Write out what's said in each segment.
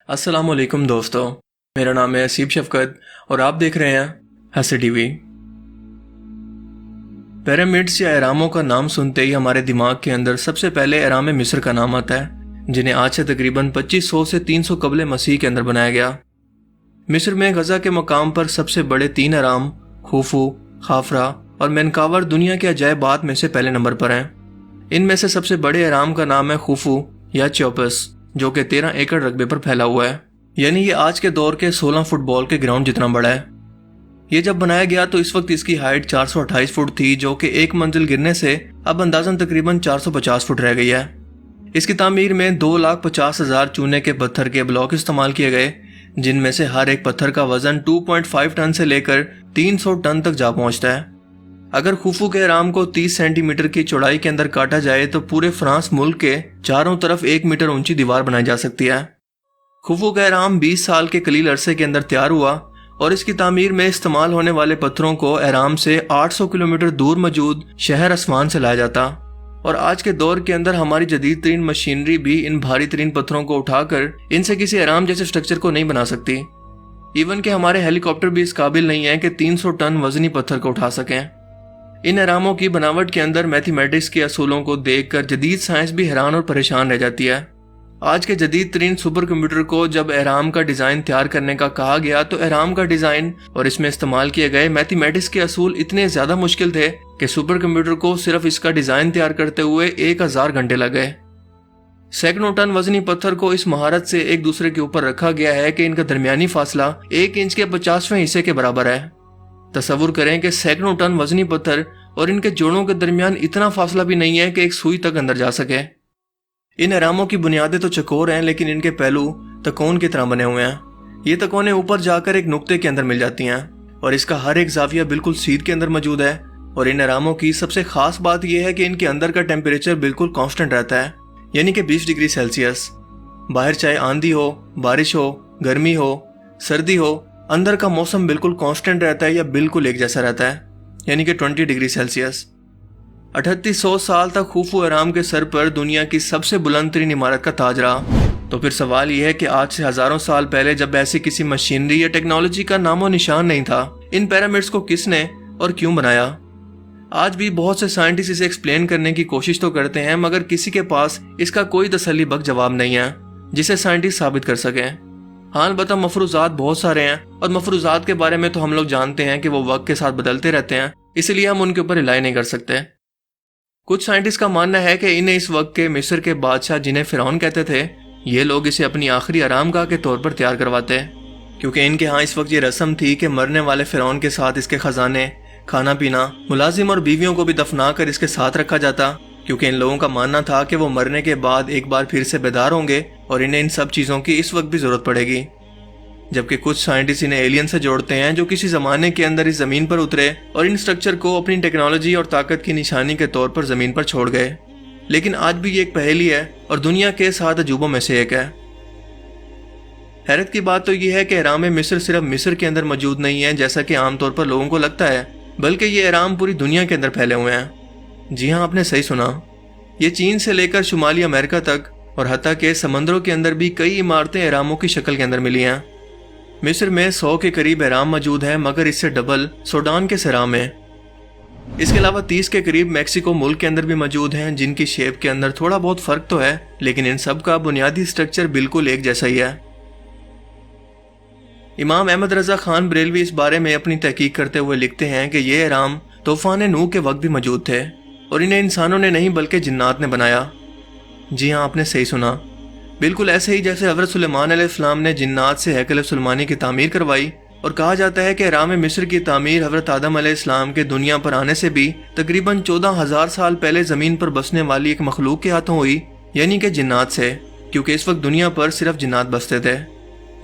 अस्सलाम वालेकुम दोस्तों, मेरा नाम है असीब शफकत और आप देख रहे हैं हंसी टीवी। पिरामिड्स या अहरामों का नाम सुनते ही हमारे दिमाग के अंदर सबसे पहले अहराम मिस्र का नाम आता है, जिन्हें आज से तकरीबन 2500 से 300 कबल मसीह के अंदर बनाया गया। मिस्र में गजा के मकाम पर सबसे बड़े 3 अहराम खुफू, खाफरा और मेनकावर दुनिया के अजायबात में से पहले नंबर पर हैं। इनमें से सबसे बड़े अहराम का नाम है खुफू या चौपस, जो कि 13 एकड़ रकबे पर फैला हुआ है, यानी ये आज के दौर के 16 फुटबॉल के ग्राउंड जितना बड़ा है। ये जब बनाया गया तो इस वक्त इसकी हाइट 428 फुट थी, जो कि एक मंजिल गिरने से अब अंदाजन तकरीबन 450 फुट रह गई है। इसकी तामीर में 2,50,000 चूने के पत्थर के ब्लॉक इस्तेमाल किए गए, जिनमें से हर एक पत्थर का वजन 2.5 टन से लेकर 300 टन तक जा पहुंचता है। अगर खुफू के अहराम को 30 सेंटीमीटर की चौड़ाई के अंदर काटा जाए तो पूरे फ्रांस मुल्क के चारों तरफ 1 मीटर ऊंची दीवार बनाई जा सकती है। खुफू का अहराम 20 साल के कलील अरसे के अंदर तैयार हुआ और इसकी तामीर में इस्तेमाल होने वाले पत्थरों को अहराम से 800 किलोमीटर दूर मौजूद शहर असवान से लाया जाता। और आज के दौर के अंदर हमारी जदीद तरीन मशीनरी भी इन भारी तरीन पत्थरों को उठाकर इनसे किसी अहराम जैसे स्ट्रक्चर को नहीं बना सकती। इवन के हमारे हेलीकॉप्टर भी इस काबिल नहीं है कि 300 टन वजनी पत्थर को उठा सकें। इन अहरामों की बनावट के अंदर मैथमेटिक्स के असूलों को देखकर जदीद साइंस भी हैरान और परेशान रह जाती है। आज के जदीद तरीन सुपर कंप्यूटर को जब अहराम का डिजाइन तैयार करने का कहा गया तो अहराम का डिजाइन और इसमें इस्तेमाल किए गए मैथमेटिक्स के असूल इतने ज्यादा मुश्किल थे कि सुपर कंप्यूटर को सिर्फ इसका डिजाइन तैयार करते हुए 1000 घंटे लग गए। सैकड़ों टन वजनी पत्थर को इस महारत से एक दूसरे के ऊपर रखा गया है कि इनका दरमियानी फासला 1 इंच के 50वें हिस्से के बराबर है। तसव्वुर करें कि सैकड़ों टन वजनी पत्थर और इनके जोड़ों के दरमियान इतना फासला भी नहीं है कि एक सुई तक अंदर जा सके। इन अहरामों की बुनियादें तो चकोर हैं, लेकिन इनके पहलू तकोन की तरह बने हुए हैं। ये तकोने ऊपर जाकर एक नुक्ते के अंदर मिल जाती हैं और इसका हर एक जाविया बिल्कुल सीध के अंदर मौजूद है। और इन अहरामों की सबसे खास बात यह है कि इनके अंदर का टेम्परेचर बिल्कुल कांस्टेंट रहता है, यानी कि 20 डिग्री सेल्सियस। बाहर चाहे आंधी हो, बारिश हो, गर्मी हो, सर्दी हो, अंदर का मौसम बिल्कुल कांस्टेंट रहता है या बिल्कुल एक जैसा रहता है, यानी कि 20 डिग्री सेल्सियस। 3800 साल तक खुफू अहराम के सर पर दुनिया की सबसे बुलंद तरीन इमारत का ताज रहा। तो फिर सवाल यह है कि आज से हजारों साल पहले जब ऐसी किसी मशीनरी या टेक्नोलॉजी का नामो निशान नहीं था, इन पिरामिड्स को किसने और क्यों बनाया? आज भी बहुत से साइंटिस्ट इसे एक्सप्लेन करने की कोशिश तो करते हैं, मगर किसी के पास इसका कोई तसल्लीबख्श जवाब नहीं है जिसे साइंटिस्ट साबित कर सकें। हाँ, अलबत्ता मफरूजात बहुत सारे हैं और मफरूजात के बारे में तो हम लोग जानते हैं कि वो वक्त के साथ बदलते रहते हैं, इसलिए हम उनके ऊपर रिलाई नहीं कर सकते। कुछ साइंटिस्ट का मानना है कि इन्हें इस वक्त के मिस्र के बादशाह, जिन्हें फिरौन कहते थे, ये लोग इसे अपनी आखिरी आरामगाह के तौर पर तैयार करवाते, क्योंकि इनके यहाँ इस वक्त ये रस्म थी कि मरने वाले फिरौन के साथ इसके खजाने, खाना पीना, मुलाजिम और बीवियों को भी दफना कर इसके साथ रखा जाता, क्योंकि इन लोगों का मानना था कि वो मरने के बाद एक बार फिर से बेदार होंगे और इन्हें इन सब चीज़ों की इस वक्त भी ज़रूरत पड़ेगी। जबकि कुछ साइंटिस्ट इन्हें एलियन से जोड़ते हैं जो किसी ज़माने के अंदर इस ज़मीन पर उतरे और इन स्ट्रक्चर को अपनी टेक्नोलॉजी और ताकत की निशानी के तौर पर ज़मीन पर छोड़ गए। लेकिन आज भी ये एक पहेली है और दुनिया के 7 अजूबों में से एक है। हैरत की बात तो यह है कि अहराम मिस्र सिर्फ मिस्र के अंदर मौजूद नहीं है जैसा कि आमतौर पर लोगों को लगता है, बल्कि ये अहराम पूरी दुनिया के अंदर फैले हुए हैं। जी हाँ, आपने सही सुना। ये चीन से लेकर शुमाली अमेरिका तक और हत्ता के समंदरों के अंदर भी कई इमारतें अहरामों की शक्ल के अंदर मिली हैं। मिस्र में 100 के करीब अहराम मौजूद हैं, मगर इससे डबल सूडान के सहराम है। इसके अलावा 30 के करीब मैक्सिको मुल्क के अंदर भी मौजूद हैं, जिनकी शेप के अंदर थोड़ा बहुत फर्क तो है, लेकिन इन सब का बुनियादी स्ट्रक्चर बिल्कुल एक जैसा ही है। इमाम अहमद रजा खान बरेलवी इस बारे में अपनी तहकीक करते हुए लिखते हैं कि ये अहराम तूफान नूह के वक्त भी मौजूद थे और इन्हें इंसानों ने नहीं बल्कि जिन्नात ने बनाया। जी हाँ, आपने सही सुना। बिल्कुल ऐसे ही जैसे हज़रत सुलेमान अलैहिस्सलाम ने जिन्नात से हैकल सुलेमानी की तामीर करवाई, और कहा जाता है कि अहराम मिस्र की तामीर हज़रत आदम अलैहिस्सलाम के दुनिया पर आने से भी तकरीबन 14,000 साल पहले ज़मीन पर बसने वाली एक मखलूक के हाथों हुई, यानी कि जिन्नात से, क्योंकि इस वक्त दुनिया पर सिर्फ जिन्नात बसते थे,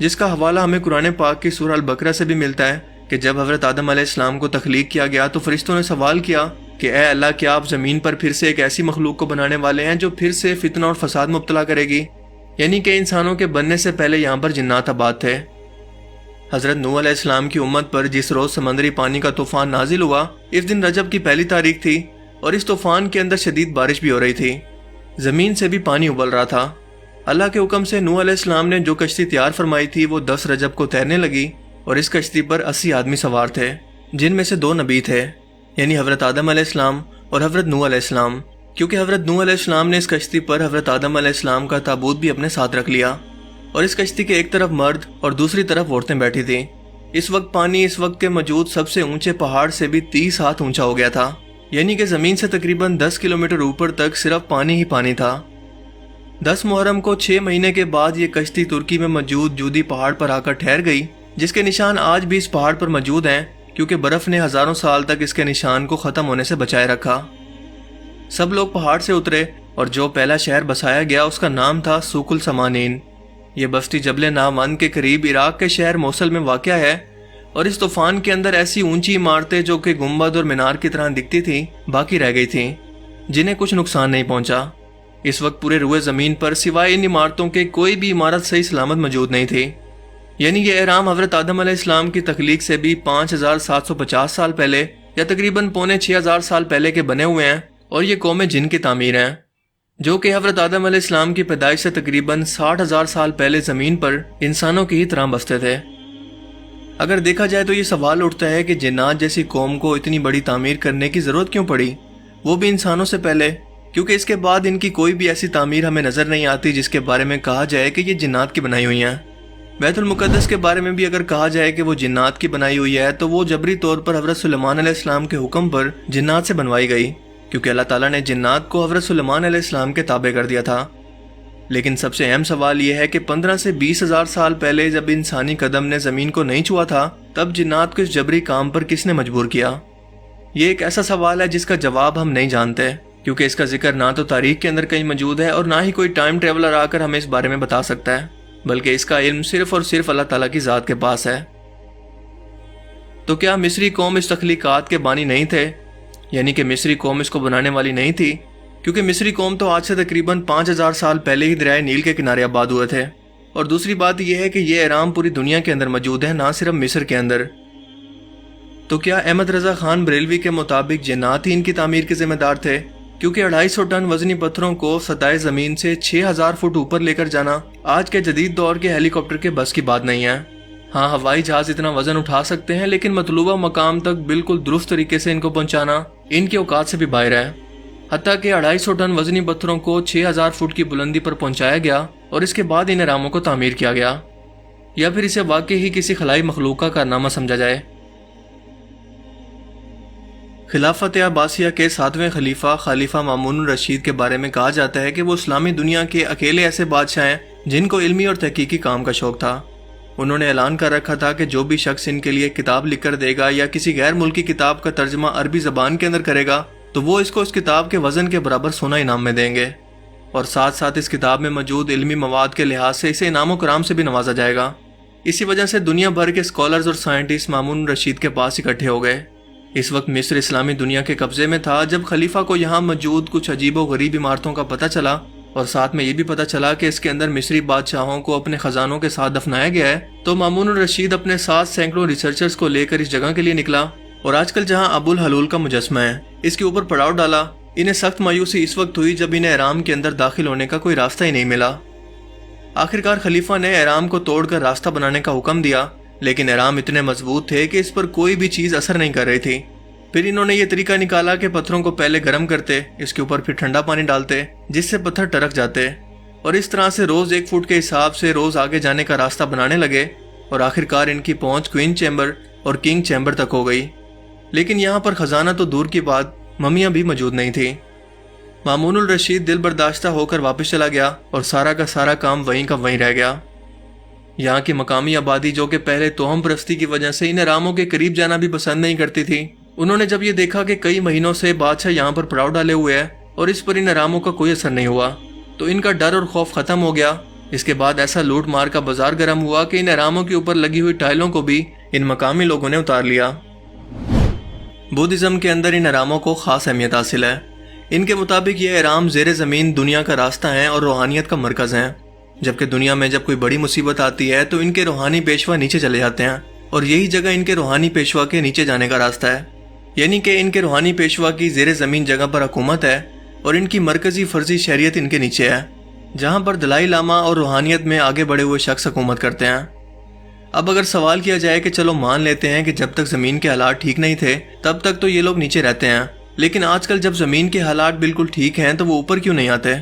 जिसका हवाला हमें कुरान पाक की सूरह अल-बकरा से भी मिलता है कि जब हज़रत आदम अलैहिस्सलाम को तख्लीक किया गया तो फरिश्तों ने सवाल किया कि ए अल्लाह, क्या आप ज़मीन पर फिर से एक ऐसी मखलूक को बनाने वाले हैं जो फिर से फितना और फसाद मुब्तला करेगी? यानी कि इंसानों के बनने से पहले यहाँ पर जिन्नात आबाद थे। हज़रत नूह अलैहिस्सलाम की उम्मत पर जिस रोज़ समंदरी पानी का तूफान नाजिल हुआ, इस दिन रजब की पहली तारीख थी और इस तूफान के अंदर शदीद बारिश भी हो रही थी। ज़मीन से भी पानी उबल रहा था। अल्लाह के हुक्म से नूह अलैहिस्सलाम ने जो कश्ती तैयार फरमाई थी वो 10 रजब को तैरने लगी और इस कश्ती पर 80 आदमी सवार थे, जिनमें से 2 नबी थे, यानी हज़रत आदम अलैहिस्सलाम और हज़रत नूह अलैहिस्सलाम, क्योंकि हज़रत नूह अलैहिस्सलाम ने इस कश्ती पर हज़रत आदम अलैहिस्सलाम का ताबूत भी अपने साथ रख लिया और इस कश्ती के एक तरफ मर्द और दूसरी तरफ औरतें बैठी थीं। इस वक्त पानी इस वक्त के मौजूद सबसे ऊंचे पहाड़ से भी 30 हाथ ऊंचा हो गया था, यानी कि ज़मीन से तकरीबन 10 किलोमीटर ऊपर तक सिर्फ पानी ही पानी था। 10 मुहर्रम को 6 महीने के बाद ये कश्ती तुर्की में मौजूद जूदी पहाड़ पर आकर ठहर गई, जिसके निशान आज भी इस पहाड़ पर मौजूद हैं, क्योंकि बर्फ ने हजारों साल तक इसके निशान को ख़त्म होने से बचाए रखा। सब लोग पहाड़ से उतरे और जो पहला शहर बसाया गया उसका नाम था सूकुल समानीन। ये बस्ती जबल नामन के करीब इराक के शहर मोसल में वाक़या है और इस तूफान के अंदर ऐसी ऊंची इमारतें जो कि गुंबद और मीनार की तरह दिखती थी बाकी रह गई थीं, जिन्हें कुछ नुकसान नहीं पहुंचा। इस वक्त पूरे रुए ज़मीन पर सिवाय इन इमारतों के कोई भी इमारत सही सलामत मौजूद नहीं थी, यानी ये एहराम हज़रत आदम अलैहिस्सलाम की तख्लीक से भी 5750 साल पहले या तकरीबन 6500 साल पहले के बने हुए हैं और ये कौम जिन की तामीर हैं, जो कि हज़रत आदम अलैहिस्सलाम की पैदाइश से तकरीबन 60,000 साल पहले ज़मीन पर इंसानों की ही तरह बसते थे। अगर देखा जाए तो ये सवाल उठता है कि जिन्नात जैसी कौम को इतनी बड़ी तामीर करने की ज़रूरत क्यों पड़ी, वो भी इंसानों से पहले, क्योंकि इसके बाद इनकी कोई भी ऐसी तामीर हमें नज़र नहीं आती जिसके बारे में कहा जाए कि ये जिन्नात की बनाई हुई हैं। बैतुल मुक़द्दस के बारे में भी अगर कहा जाए कि वो जिन्नात की बनाई हुई है तो वो जबरी तौर पर हज़रत सुलेमान अलैहिस्सलाम के हुक्म पर जिन्नात से बनवाई गई, क्योंकि अल्लाह ताला ने जिन्नात को हज़रत सुलेमान अलैहिस्सलाम के ताबे कर दिया था। लेकिन सबसे अहम सवाल यह है कि 15 से 20,000 साल पहले जब इंसानी कदम ने ज़मीन को नहीं छुआ था, तब जिन्नात को इस जबरी काम पर किसने मजबूर किया? ये एक ऐसा सवाल है जिसका जवाब हम नहीं जानते, क्योंकि इसका जिक्र ना तो तारीख के अंदर कहीं मौजूद है और ना ही कोई टाइम ट्रेवलर आकर हमें इस बारे में बता सकता है, बल्कि इसका इल्म सिर्फ और सिर्फ अल्लाह ताला की ज़ात के पास है। तो क्या मिस्री कौम इस तख्लीकात के बानी नहीं थे, यानी कि मिस्री कौम इसको बनाने वाली नहीं थी? क्योंकि मिस्री कौम तो आज से तकरीबन 5000 साल पहले ही दरियाए नील के किनारे आबाद हुए थे। और दूसरी बात यह है कि ये एहराम पूरी दुनिया के अंदर मौजूद है, ना सिर्फ मिस्र के अंदर। तो क्या अहमद रजा खान बरेलवी के मुताबिक जिन्नात ही इनकी तामीर के जिम्मेदार थे? क्योंकि 250 टन वजनी पत्थरों को सतह ज़मीन से 6000 फुट ऊपर लेकर जाना आज के जदीद दौर के हेलीकॉप्टर के बस की बात नहीं है। हाँ, हवाई जहाज इतना वजन उठा सकते हैं, लेकिन मतलूबा मकाम तक बिल्कुल दुरुस्त तरीके से इनको पहुंचाना इनके औकात से भी बाहर है। हत्ता कि 250 टन वजनी पत्थरों को 6000 फुट की बुलंदी पर पहुंचाया गया और इसके बाद इन एहरामों को तामीर किया गया, या फिर इसे वाकई ही किसी खलाई मखलूक का कारनामा समझा जाए। खिलाफत अब्बासिया के 7वें खलीफा मामून रशीद के बारे में कहा जाता है कि वो इस्लामी दुनिया के अकेले ऐसे बादशाह हैं जिनको इल्मी और तहकीकी काम का शौक था। उन्होंने ऐलान कर रखा था कि जो भी शख्स इनके लिए किताब लिख कर देगा या किसी गैर मुल्की किताब का तर्जमा अरबी ज़बान के अंदर करेगा तो वो इसको इस किताब के वज़न के बराबर सोना इनाम में देंगे, और साथ साथ इस किताब में मौजूद इल्मी मवाद के लिहाज से इसे इनाम कराम से भी नवाजा जाएगा। इसी वजह से दुनिया भर के स्कॉलर्स और साइंटिस्ट मामून रशीद के पास इकट्ठे हो गए। इस वक्त मिस्र इस्लामी दुनिया के कब्जे में था। जब खलीफा को यहाँ मौजूद कुछ अजीब व गरीब इमारतों का पता चला और साथ में ये भी पता चला कि इसके अंदर मिस्री बादशाहों को अपने खजानों के साथ दफनाया गया है, तो मामून रशीद अपने साथ सैकड़ों रिसर्चर्स को लेकर इस जगह के लिए निकला और आजकल जहाँ अबुल हलूल का मुजस्मा है इसके ऊपर पड़ाव डाला। इन्हें सख्त मायूसी इस वक्त हुई जब इन्हें एहराम के अंदर दाखिल होने का कोई रास्ता ही नहीं मिला। आखिरकार खलीफा ने एहराम को तोड़कर रास्ता बनाने का हुक्म दिया, लेकिन एहराम इतने मजबूत थे कि इस पर कोई भी चीज़ असर नहीं कर रही थी। फिर इन्होंने ये तरीका निकाला कि पत्थरों को पहले गर्म करते, इसके ऊपर फिर ठंडा पानी डालते जिससे पत्थर टरक जाते, और इस तरह से रोज़ 1 फुट के हिसाब से रोज़ आगे जाने का रास्ता बनाने लगे और आखिरकार इनकी पहुंच क्वीन चैम्बर और किंग चैम्बर तक हो गई। लेकिन यहाँ पर खजाना तो दूर की बात, ममियाँ भी मौजूद नहीं थी। मामूनुल रशीद दिल बर्दाश्ता होकर वापस चला गया और सारा का सारा काम वहीं का वहीं रह गया। यहाँ की मकामी आबादी जो कि पहले तोहम परस्ती की वजह से इन एहरामों के करीब जाना भी पसंद नहीं करती थी, उन्होंने जब ये देखा कि कई महीनों से बादशाह यहाँ पर पड़ाव डाले हुए है और इस पर इन एहरामों का कोई असर नहीं हुआ, तो इनका डर और खौफ खत्म हो गया। इसके बाद ऐसा लूट मार का बाजार गर्म हुआ कि इन एहरामों के ऊपर लगी हुई टाइलों को भी इन मकामी लोगों ने उतार लिया। बुद्धिज़्म के अंदर इन एहरामों को खास अहमियत हासिल है। इनके मुताबिक ये एहराम ज़ेर ज़मीन दुनिया का रास्ता है और रूहानियत का मरकज़ है। जबकि दुनिया में जब कोई बड़ी मुसीबत आती है तो इनके रूहानी पेशवा नीचे चले जाते हैं और यही जगह इनके रूहानी पेशवा के नीचे जाने का रास्ता है। यानी कि इनके रूहानी पेशवा की ज़ेर ज़मीन जगह पर हुकूमत है और इनकी मरकज़ी फ़र्जी शरीयत इनके नीचे है। जहां पर दलाई लामा और रूहानियत में आगे बढ़े हुए शख्स हुकूमत करते हैं। अब अगर सवाल किया जाए कि चलो मान लेते हैं कि जब तक ज़मीन के हालात ठीक नहीं थे तब तक तो ये लोग नीचे रहते हैं, लेकिन आजकल जब ज़मीन के हालात बिल्कुल ठीक हैं तो वो ऊपर क्यों नहीं आते?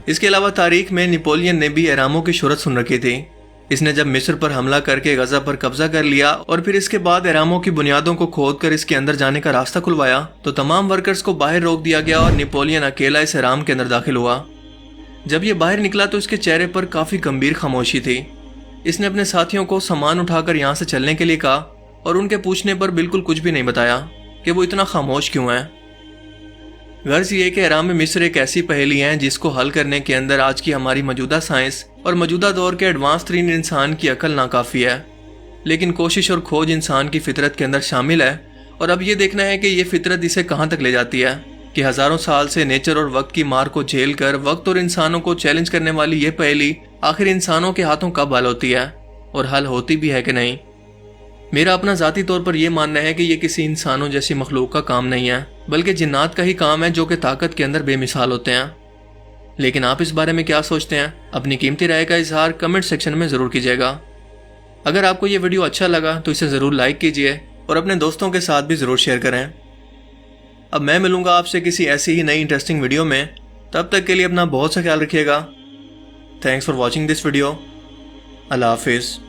इसके अलावा तारीख में नेपोलियन ने भी एरामों की शोहरत सुन रखी थी। इसने जब मिस्र पर हमला करके गजा पर कब्जा कर लिया और फिर इसके बाद एरामों की बुनियादों को खोदकर इसके अंदर जाने का रास्ता खुलवाया तो तमाम वर्कर्स को बाहर रोक दिया गया और नेपोलियन अकेला इस एराम के अंदर दाखिल हुआ। जब ये बाहर निकला तो इसके चेहरे पर काफ़ी गंभीर खामोशी थी। इसने अपने साथियों को सामान उठाकर यहाँ से चलने के लिए कहा और उनके पूछने पर बिल्कुल कुछ भी नहीं बताया कि वो इतना खामोश क्यों है। गर्ज ये कि एराम मिस्र एक ऐसी पहेली है जिसको हल करने के अंदर आज की हमारी मौजूदा साइंस और मौजूदा दौर के एडवांस तरीन इंसान की अकल नाकाफ़ी है, लेकिन कोशिश और खोज इंसान की फितरत के अंदर शामिल है। और अब ये देखना है कि ये फितरत इसे कहाँ तक ले जाती है कि हज़ारों साल से नेचर और वक्त की मार को झेल कर वक्त और इंसानों को चैलेंज करने वाली ये पहेली आखिर इंसानों के हाथों कब हल होती है और हल होती भी है कि नहीं। मेरा अपना ज़ाती तौर पर यह मानना है कि यह किसी इंसानों जैसी मखलूक का काम नहीं है, बल्कि जिन्नात का ही काम है जो कि ताकत के अंदर बेमिसाल होते हैं। लेकिन आप इस बारे में क्या सोचते हैं? अपनी कीमती राय का इजहार कमेंट सेक्शन में ज़रूर कीजिएगा। अगर आपको ये वीडियो अच्छा लगा तो इसे ज़रूर लाइक कीजिए और अपने दोस्तों के साथ भी ज़रूर शेयर करें। अब मैं मिलूंगा आपसे किसी ऐसी ही नई इंटरेस्टिंग वीडियो में। तब तक के लिए अपना बहुत सा ख्याल रखिएगा। Thanks for watching this video. अल्लाह हाफिज़।